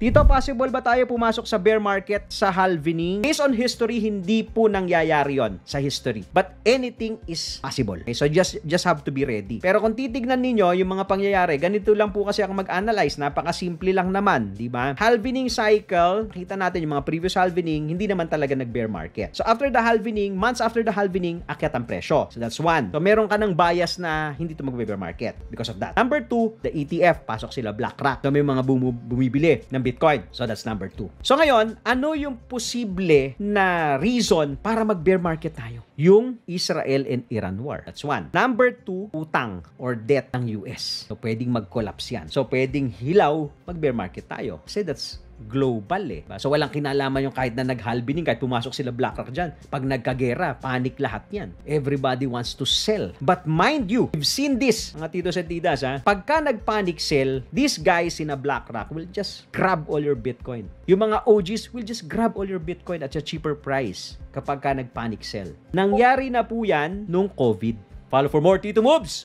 Tito, possible ba tayo pumasok sa bear market sa halvening? Based on history, hindi po nangyayari yon sa history. But anything is possible. Okay, so just have to be ready. Pero kung titignan ninyo yung mga pangyayari, ganito lang po kasi ako mag-analyze. Napakasimple lang naman, di ba? Halvening cycle, kita natin yung mga previous halvening, hindi naman talaga nag-bear market. So after the halvening, months after the halvening, akyat ang presyo. So that's one. So meron ka ng bias na hindi ito mag-bear market because of that. Number two, the ETF, pasok sila BlackRock. So may mga bumibili ng Bitcoin. So that's number two. So ngayon, ano yung posible na reason para mag-bear market tayo? Yung Israel and Iran war. That's one. Number two, utang or debt ng US. So pwedeng mag-collapse yan. So pwedeng hilaw, mag-bear market tayo. Kasi that's global eh. So walang kinalaman yung kahit na nag-halvening, kahit pumasok sila BlackRock dyan. Pag nagkagera, panic lahat yan. Everybody wants to sell. But mind you, we've seen this, mga titos at titas ha, pagka nag-panic sell, these guys in a BlackRock will just grab all your Bitcoin. Yung mga OGs will just grab all your Bitcoin at a cheaper price kapag ka nag-panic sell. Nangyari na po yan nung COVID. Follow for more Tito Moves!